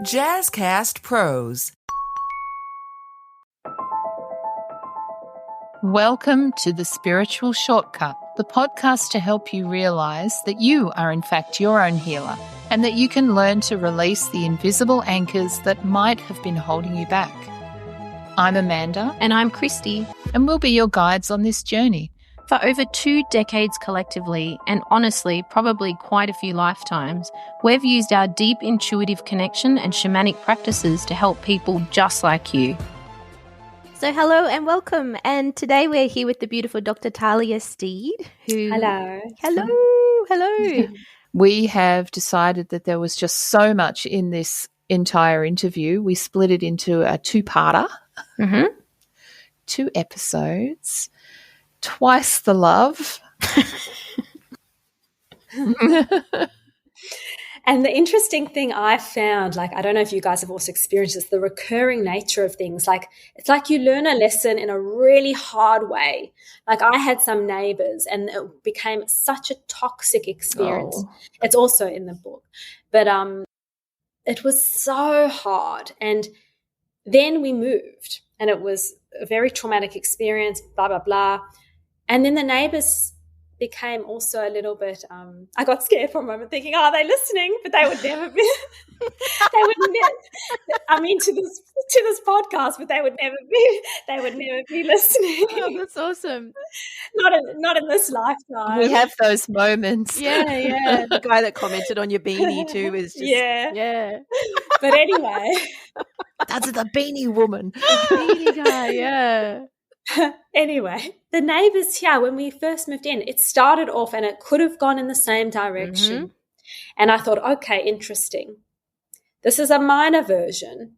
Jazzcast Pros. Welcome to The Spiritual Shortcut, the podcast to help you realize that you are in fact your own healer and that you can learn to release the invisible anchors that might have been holding you back. I'm Amanda. And I'm Christy. And we'll be your guides on this journey. For over 2 decades collectively, and honestly, probably quite a few lifetimes, we've used our deep intuitive connection and shamanic practices to help people just like you. So hello and welcome. And today we're here with the beautiful Dr. Talia Steed. Hello. We have decided that there was just so much in this entire interview. We split it into a two-parter, 2 episodes. Twice the love. And the interesting thing I found, I don't know if you guys have also experienced this, the recurring nature of things. It's like you learn a lesson in a really hard way. I had some neighbors and it became such a toxic experience. Oh. It's also in the book. But it was so hard. And then we moved and it was a very traumatic experience, blah, blah, blah. And then the neighbors became also a little bit, I got scared for a moment thinking, are they listening? But they would never be, to this podcast, but they would never be listening. Oh, that's awesome. Not in this lifetime. We have those moments. Yeah. The guy that commented on your beanie too is just, yeah. But anyway. That's the beanie woman. The beanie guy, yeah. Anyway, the neighbours here, when we first moved in, it started off and it could have gone in the same direction. Mm-hmm. And I thought, okay, interesting. This is a minor version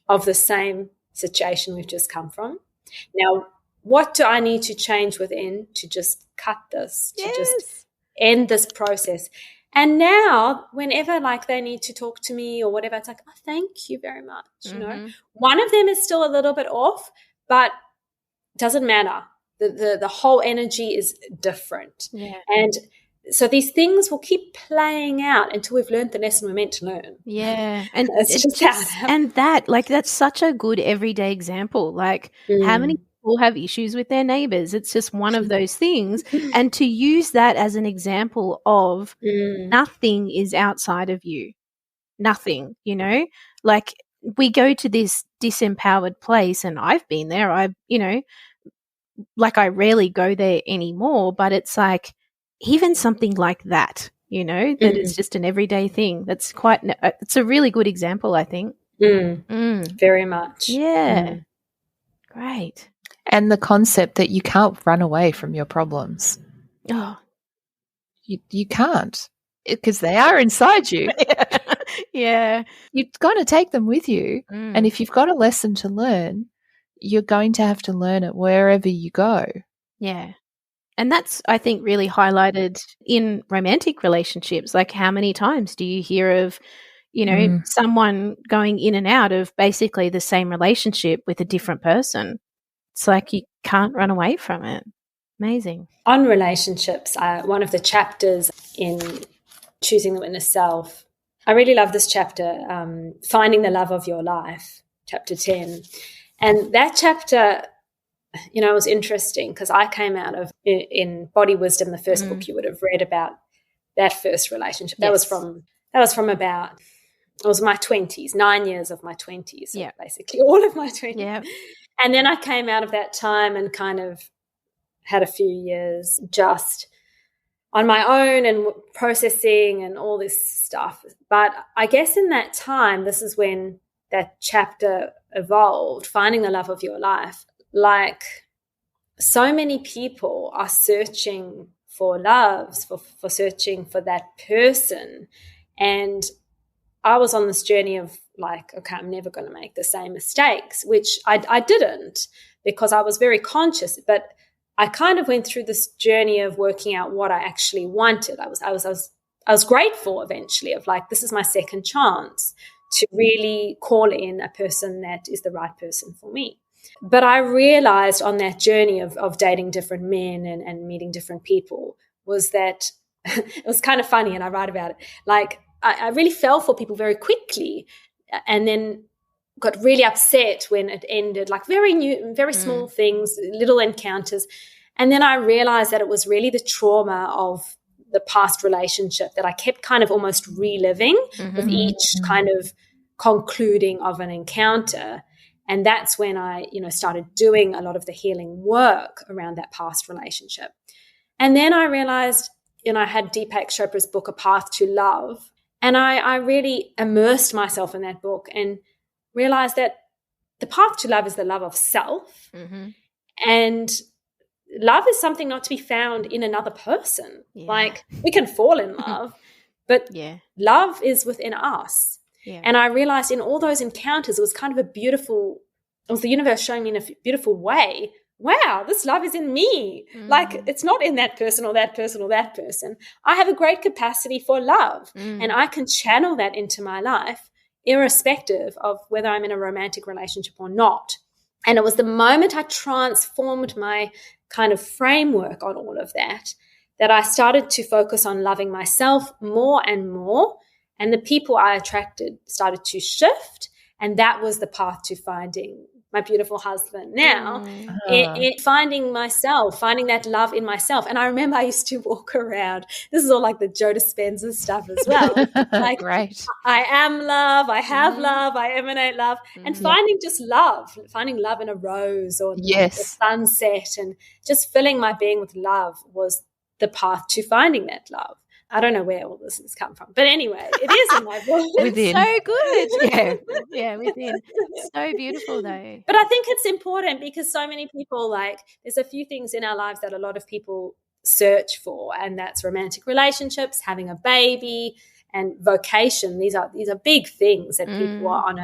of the same situation we've just come from. Now, what do I need to change within to just cut this, to just end this process? And now, whenever they need to talk to me or whatever, it's like, oh, thank you very much. You know, one of them is still a little bit off, but doesn't matter. The whole energy is different. Yeah. And so these things will keep playing out until we've learned the lesson we're meant to learn. Yeah. And that's such a good everyday example. How many people have issues with their neighbors? It's just one of those things. And to use that as an example of nothing is outside of you. Nothing, we go to this disempowered place, and I've been there. I rarely go there anymore, but it's even something like that, that it's just an everyday thing. That's it's a really good example, I think. Very much. Yeah. Great. And the concept that you can't run away from your problems. Oh. You can't, because they are inside you. Yeah. You've got to take them with you. And if you've got a lesson to learn, you're going to have to learn it wherever you go. Yeah. And that's, I think, really highlighted in romantic relationships. How many times do you hear of, someone going in and out of basically the same relationship with a different person? It's you can't run away from it. Amazing. On relationships, one of the chapters in Choosing the Witness Self, I really love this chapter, Finding the Love of Your Life, chapter 10. And that chapter, was interesting because I came out of, in Body Wisdom, the first book you would have read about that first relationship. That was from about, it was my 20s, 9 years of my 20s, so basically all of my 20s. Yeah. And then I came out of that time and kind of had a few years just on my own and processing and all this stuff. But I guess in that time, this is when that chapter evolved, finding the love of your life. So many people are searching for loves, for searching for that person. And I was on this journey of okay, I'm never going to make the same mistakes, which I didn't, because I was very conscious. But I kind of went through this journey of working out what I actually wanted. I was grateful eventually of this is my second chance to really call in a person that is the right person for me. But I realized on that journey of dating different men and meeting different people was that it was kind of funny, and I write about it. I really fell for people very quickly, and then got really upset when it ended, like very small things, little encounters. And then I realized that it was really the trauma of the past relationship that I kept kind of almost reliving with each kind of concluding of an encounter. And that's when I, started doing a lot of the healing work around that past relationship. And then I realized, I had Deepak Chopra's book, A Path to Love, and I really immersed myself in that book and realized that the path to love is the love of self. And love is something not to be found in another person. Like, we can fall in love, but love is within us. And I realized in all those encounters, it was kind of it was the universe showing me in a beautiful way, wow, this love is in me. Like, it's not in that person or that person or that person. I have a great capacity for love, and I can channel that into my life irrespective of whether I'm in a romantic relationship or not. And it was the moment I transformed my kind of framework on all of that I started to focus on loving myself more and more. And the people I attracted started to shift. And that was the path to finding my beautiful husband now, in finding myself, finding that love in myself. And I remember I used to walk around. This is all like the Joe Dispenza stuff as well. Like, Great. I am love, I have love, I emanate love. And finding just love, finding love in a rose or the sunset, and just filling my being with love was the path to finding that love. I don't know where all this has come from, but anyway, it is in my book. Within. So good. Yeah, within. So beautiful though. But I think it's important because so many people, like, there's a few things in our lives that a lot of people search for, and that's romantic relationships, having a baby, and vocation. These are big things that people are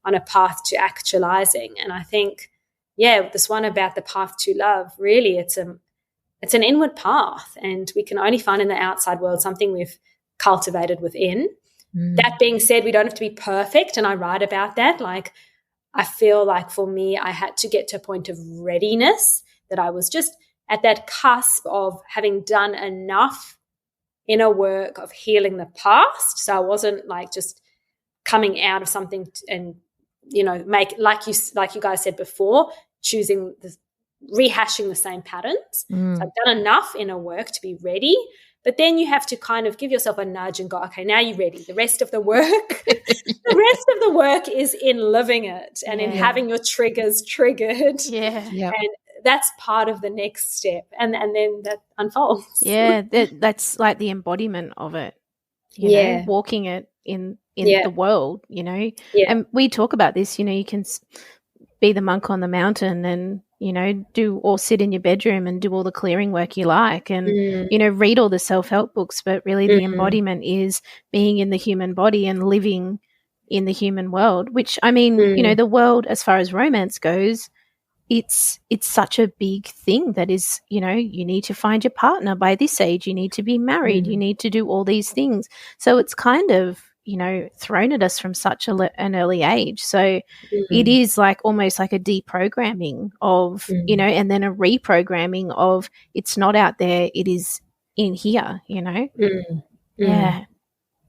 on a path to actualizing. And I think, this one about the path to love, really, it's an inward path, and we can only find in the outside world something we've cultivated within. That being said, we don't have to be perfect, and I write about that. Like, I feel like for me, I had to get to a point of readiness, that I was just at that cusp of having done enough inner work of healing the past. So I wasn't like just coming out of something and, make, like you guys said before, choosing rehashing the same patterns. So I've done enough inner work to be ready, but then you have to kind of give yourself a nudge and go, okay, now you're ready. The rest of the work is in living it and in having your triggers triggered. And that's part of the next step, and then that unfolds. That's like the embodiment of it, you know, walking it in the world, and we talk about this, you can be the monk on the mountain and do or sit in your bedroom and do all the clearing work you like, and read all the self-help books, but really the embodiment is being in the human body and living in the human world, which I mean the world as far as romance goes, it's such a big thing that is, you need to find your partner by this age, you need to be married, you need to do all these things, so it's kind of thrown at us from such an early age. So it is like almost like a deprogramming of, and then a reprogramming of it's not out there, it is in here, Yeah.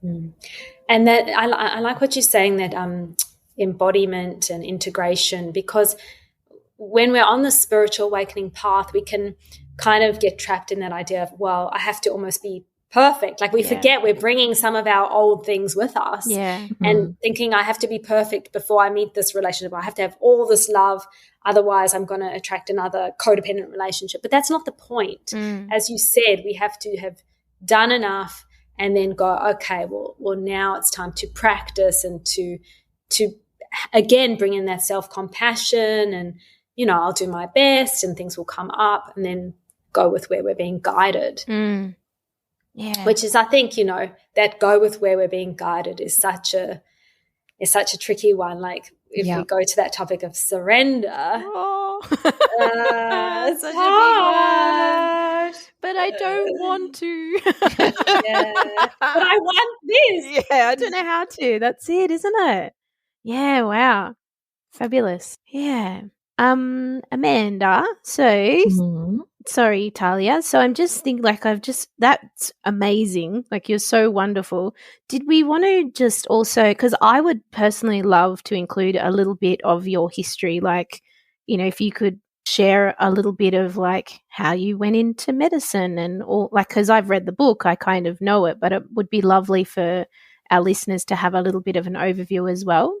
And that I like what you're saying, that embodiment and integration, because when we're on the spiritual awakening path, we can kind of get trapped in that idea of, well, I have to almost be perfect. Like, we forget we're bringing some of our old things with us, and thinking I have to be perfect before I meet this relationship. I have to have all this love, otherwise I'm going to attract another codependent relationship. But that's not the point. As you said, we have to have done enough and then go, okay, well now it's time to practice and to again bring in that self-compassion, and I'll do my best and things will come up, and then go with where we're being guided. Which is, I think, that go with where we're being guided is such a tricky one. Like, if we go to that topic of surrender, it's such hard. A big one. But I don't want to. But I want this. I don't know how to. That's it, isn't it? Yeah, wow. Fabulous. Yeah. Amanda, so Sorry, Talia. So I'm just thinking, that's amazing. Like, you're so wonderful. Did we want to just also, because I would personally love to include a little bit of your history, like, if you could share a little bit of like how you went into medicine and all, like, because I've read the book, I kind of know it, but it would be lovely for our listeners to have a little bit of an overview as well.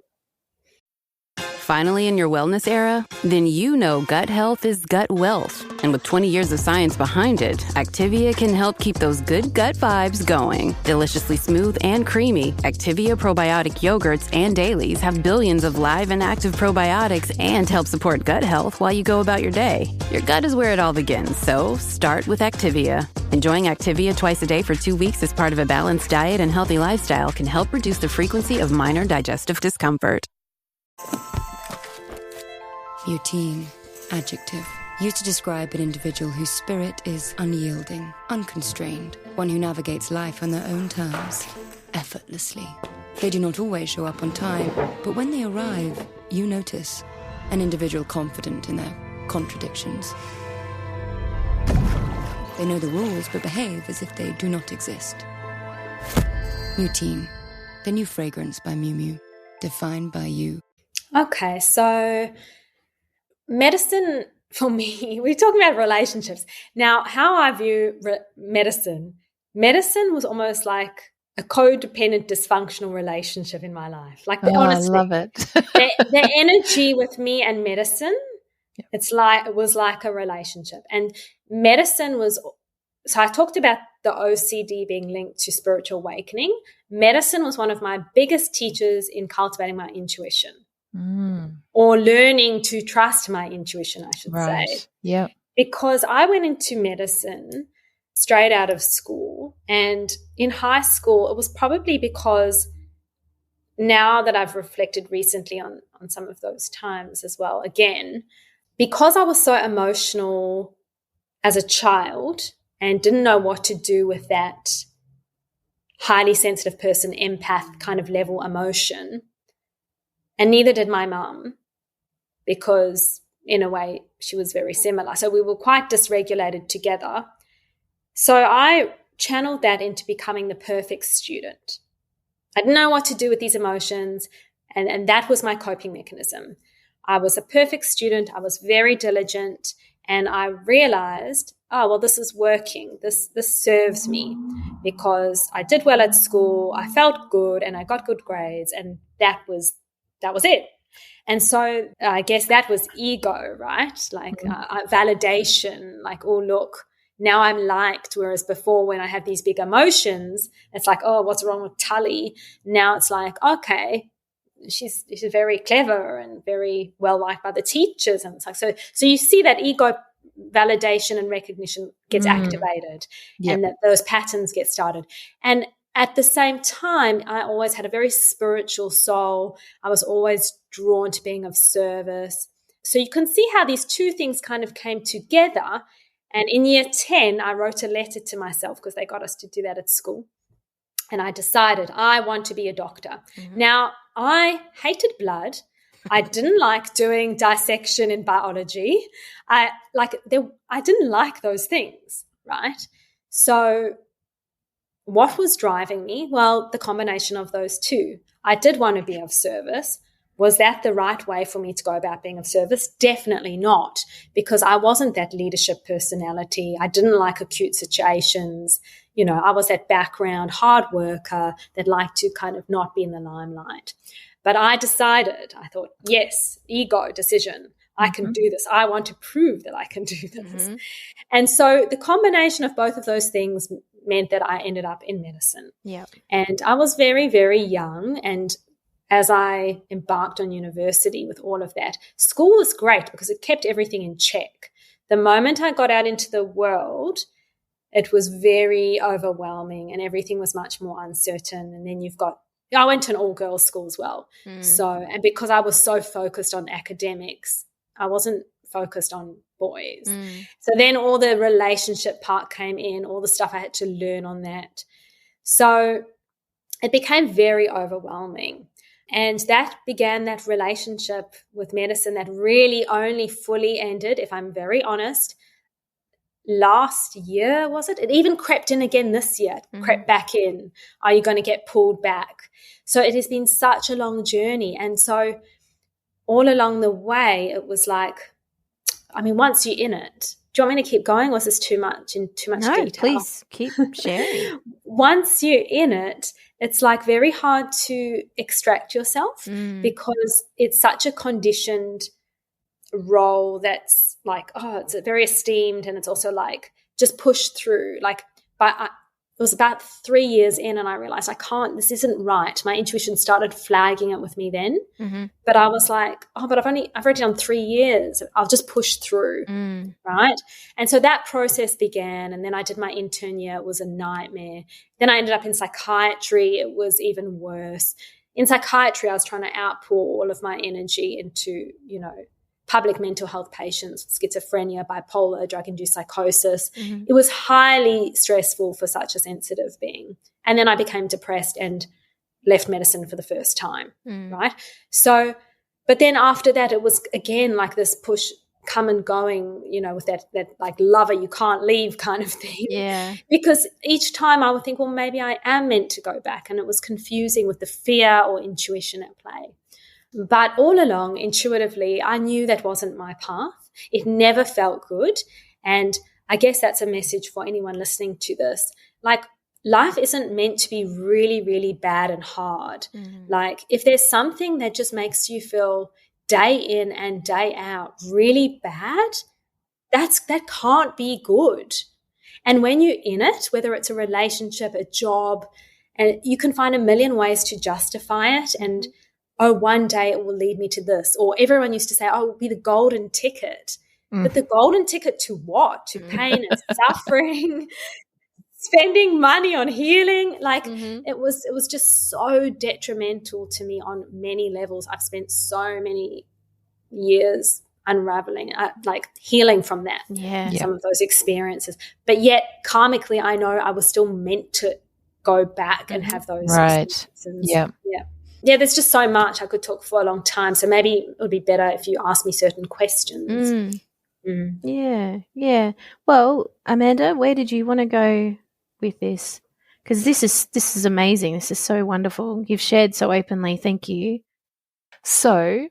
Finally in your wellness era? Then you know gut health is gut wealth. And with 20 years of science behind it, Activia can help keep those good gut vibes going. Deliciously smooth and creamy, Activia probiotic yogurts and dailies have billions of live and active probiotics and help support gut health while you go about your day. Your gut is where it all begins, so start with Activia. Enjoying Activia twice a day for 2 weeks as part of a balanced diet and healthy lifestyle can help reduce the frequency of minor digestive discomfort. Routine, adjective, used to describe an individual whose spirit is unyielding, unconstrained, one who navigates life on their own terms, effortlessly. They do not always show up on time, but when they arrive, you notice an individual confident in their contradictions. They know the rules but behave as if they do not exist. Routine, the new fragrance by Miu Miu, defined by you. Okay, so medicine for me, we're talking about relationships. Now, how I view medicine was almost like a codependent, dysfunctional relationship in my life. Like, honestly, I love it. the energy with me and medicine, it was like a relationship. And medicine was, so I talked about the OCD being linked to spiritual awakening. Medicine was one of my biggest teachers in cultivating my intuition. Or learning to trust my intuition, I should say. Yeah. Because I went into medicine straight out of school, and in high school, it was probably because now that I've reflected recently on some of those times as well, again, because I was so emotional as a child and didn't know what to do with that highly sensitive person, empath kind of level emotion. And neither did my mum, because in a way she was very similar. So we were quite dysregulated together. So I channeled that into becoming the perfect student. I didn't know what to do with these emotions, and that was my coping mechanism. I was a perfect student. I was very diligent, and I realized, oh, well, this is working. This serves me because I did well at school. I felt good, and I got good grades, and that was it. And so I guess that was ego, right? Like validation, like, oh, look, now I'm liked. Whereas before, when I have these big emotions, it's like, oh, what's wrong with Tully? Now it's like, okay, she's very clever and very well liked by the teachers. And it's like, so you see that ego validation and recognition gets activated, and that those patterns get started. And at the same time, I always had a very spiritual soul. I was always drawn to being of service. So you can see how these two things kind of came together. And in year 10, I wrote a letter to myself, because they got us to do that at school. And I decided I want to be a doctor. Now, I hated blood. I didn't like doing dissection in biology. I didn't like those things, right? So what was driving me? Well, the combination of those two. I did want to be of service. Was that the right way for me to go about being of service? Definitely not, because I wasn't that leadership personality. I didn't like acute situations. I was that background hard worker that liked to kind of not be in the limelight. But I decided, I thought, yes, ego decision. I can do this. I want to prove that I can do this. And so the combination of both of those things meant that I ended up in medicine. Yeah. And I was very, very young. And as I embarked on university with all of that, school was great because it kept everything in check. The moment I got out into the world, it was very overwhelming and everything was much more uncertain. And then I went to an all-girls school as well. And because I was so focused on academics, I wasn't focused on boys. So then all the relationship part came in, all the stuff I had to learn on that. So it became very overwhelming. And that began that relationship with medicine that really only fully ended, if I'm very honest, last year, was it? It even crept in again this year, crept back in. Are you going to get pulled back? So it has been such a long journey. And so all along the way, it was like, I mean, once you're in it, do you want me to keep going, or is this too much detail? No, please keep sharing. Once you're in it, it's like very hard to extract yourself because it's such a conditioned role that's like, oh, it's very esteemed, and it's also like just push through. Like, it was about 3 years in, and I realized this isn't right. My intuition started flagging it with me then, but I was like, oh, but I've already done 3 years. I'll just push through, right? And so that process began, and then I did my intern year. It was a nightmare. Then I ended up in psychiatry. It was even worse. In psychiatry, I was trying to outpour all of my energy into, public mental health patients, schizophrenia, bipolar, drug-induced psychosis. It was highly stressful for such a sensitive being. And then I became depressed and left medicine for the first time, right? So, but then after that, it was again like this push, come and going, with that like lover you can't leave kind of thing. Yeah. Because each time I would think, well, maybe I am meant to go back. And it was confusing with the fear or intuition at play. But all along, intuitively, I knew that wasn't my path. It never felt good. And I guess that's a message for anyone listening to this. Like, life isn't meant to be really, really bad and hard. Like, if there's something that just makes you feel day in and day out really bad, that can't be good. And when you're in it, whether it's a relationship, a job, and you can find a million ways to justify it, and oh, one day it will lead me to this. Or everyone used to say, oh, it will be the golden ticket. But the golden ticket to what? To pain and suffering, spending money on healing. Like it was just so detrimental to me on many levels. I've spent so many years unraveling, like healing from that, some of those experiences. But yet karmically, I know I was still meant to go back and have those experiences. Yeah, there's just so much. I could talk for a long time. So maybe it would be better if you ask me certain questions. Yeah. Well, Amanda, where did you want to go with this? Because this is amazing. This is so wonderful. You've shared so openly. Thank you. So,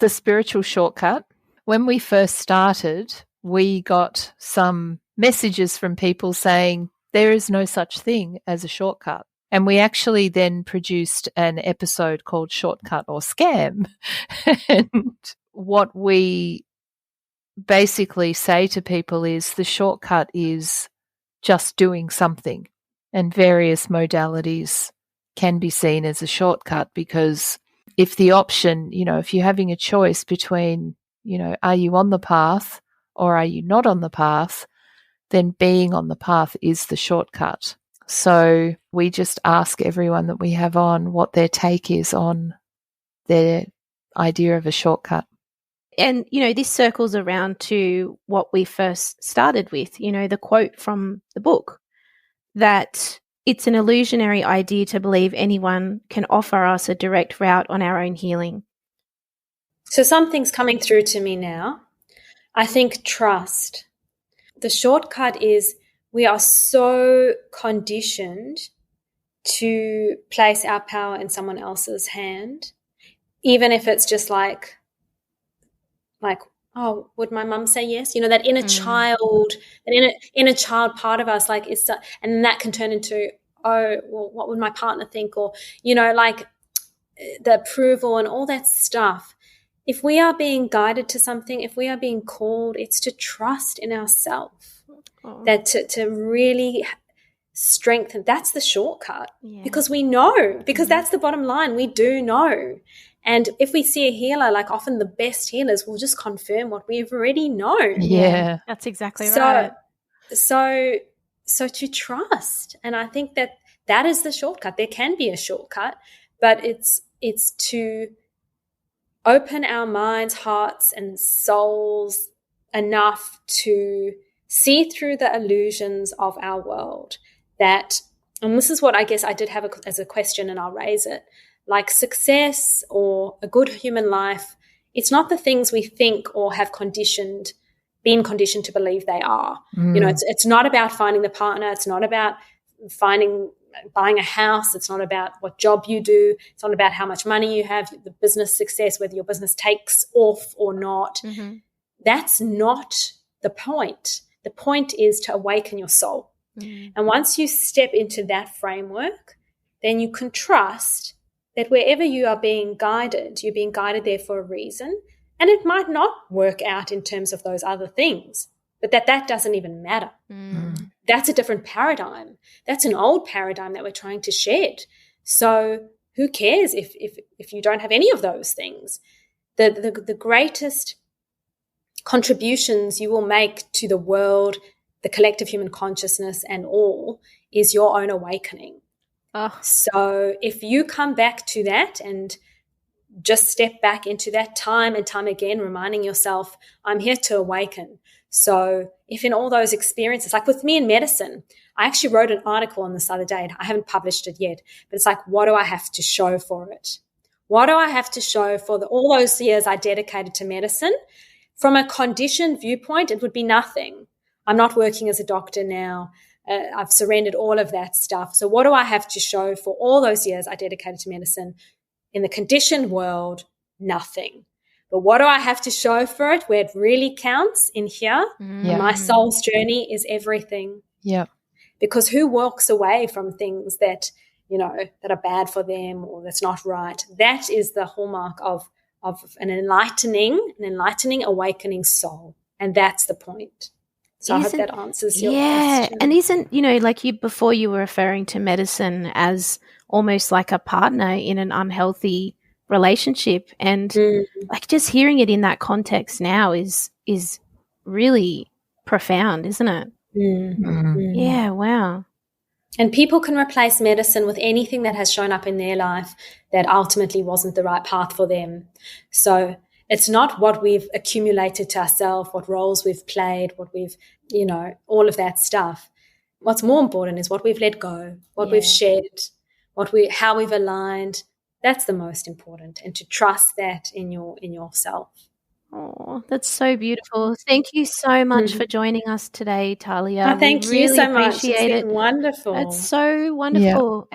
the spiritual shortcut. When we first started, we got some messages from people saying there is no such thing as a shortcut. And we actually then produced an episode called Shortcut or Scam. And what we basically say to people is the shortcut is just doing something, and various modalities can be seen as a shortcut, because if the option, if you're having a choice between, are you on the path or are you not on the path, then being on the path is the shortcut. So we just ask everyone that we have on what their take is on their idea of a shortcut. And, this circles around to what we first started with, the quote from the book, that it's an illusionary idea to believe anyone can offer us a direct route on our own healing. So something's coming through to me now. I think trust. The shortcut is we are so conditioned to place our power in someone else's hand, even if it's just like, oh, would my mum say yes? That inner child, that inner child part of us, like, and that can turn into, oh, well, what would my partner think? Or, like the approval and all that stuff. If we are being guided to something, if we are being called, it's to trust in ourselves. That to really strengthen, that's the shortcut, because we know, because that's the bottom line. We do know. And if we see a healer, like often the best healers will just confirm what we've already known. Yeah, that's exactly right. So to trust. And I think that is the shortcut. There can be a shortcut, but it's to open our minds, hearts, and souls enough to see through the illusions of our world. That, and this is what I guess I did have as a question, and I'll raise it, like success or a good human life, it's not the things we think or have conditioned been conditioned to believe they are. It's not about finding the partner. It's not about buying a house. It's not about what job you do. It's not about how much money you have, the business success, whether your business takes off or not. That's not the point. The point is to awaken your soul. And once you step into that framework, then you can trust that wherever you are being guided, you're being guided there for a reason. And it might not work out in terms of those other things, but that doesn't even matter. That's a different paradigm. That's an old paradigm that we're trying to shed. So who cares if you don't have any of those things? The greatest contributions you will make to the world, the collective human consciousness and all, is your own awakening. So if you come back to that and just step back into that time and time again, reminding yourself, I'm here to awaken. So if in all those experiences, like with me in medicine, I actually wrote an article on this other day. I haven't published it yet, but it's like, what do I have to show for it? What do I have to show for all those years I dedicated to medicine? From a conditioned viewpoint, it would be nothing. I'm not working as a doctor now. I've surrendered all of that stuff. So what do I have to show for all those years I dedicated to medicine? In the conditioned world, nothing. But what do I have to show for it where it really counts in here? My soul's journey is everything. Because who walks away from things that, that are bad for them or that's not right? That is the hallmark of an enlightening, awakening soul. And that's the point. So I hope that answers your question. And isn't, before you were referring to medicine as almost like a partner in an unhealthy relationship, and like just hearing it in that context now is really profound, isn't it? Yeah, wow. And people can replace medicine with anything that has shown up in their life that ultimately wasn't the right path for them. So it's not what we've accumulated to ourselves, what roles we've played, what we've, all of that stuff. What's more important is what we've let go, what we've shed, how we've aligned. That's the most important, and to trust that in yourself. Oh, that's so beautiful. Thank you so much for joining us today, Talia. Thank you really so much. Appreciate it's been wonderful. It's so wonderful.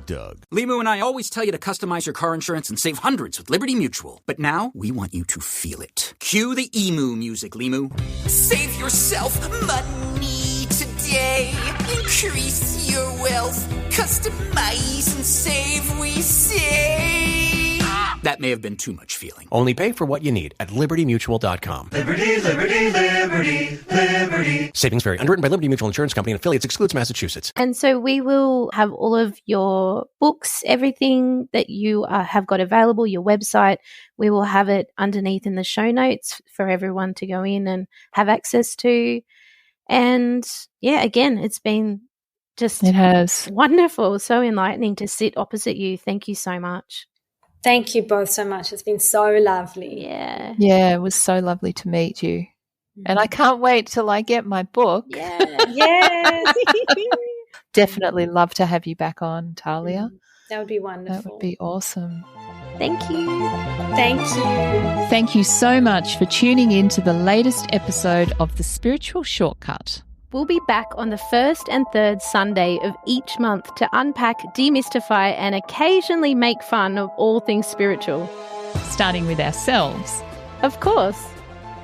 Doug. Limu and I always tell you to customize your car insurance and save hundreds with Liberty Mutual. But now we want you to feel it. Cue the emu music, Limu. Save yourself money today. Increase your wealth. Customize and save, we say. That may have been too much feeling. Only pay for what you need at libertymutual.com. Liberty, liberty, liberty, liberty. Savings vary. Underwritten by Liberty Mutual Insurance Company and affiliates. Excludes Massachusetts. And so we will have all of your books, everything that you have got available, your website. We will have it underneath in the show notes for everyone to go in and have access to. And yeah, again, it's been it has wonderful, so enlightening to sit opposite you. Thank you so much. Thank you both so much. It's been so lovely. Yeah, it was so lovely to meet you. And I can't wait till I get my book. Yes. Definitely love to have you back on, Talia. That would be wonderful. That would be awesome. Thank you. Thank you. Thank you so much for tuning in to the latest episode of The Spiritual Shortcut. We'll be back on the first and third Sunday of each month to unpack, demystify, and occasionally make fun of all things spiritual. Starting with ourselves. Of course.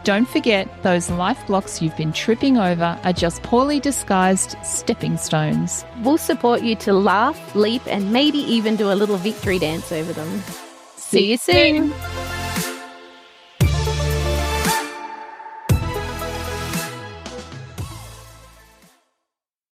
Don't forget, those life blocks you've been tripping over are just poorly disguised stepping stones. We'll support you to laugh, leap, and maybe even do a little victory dance over them. See you soon.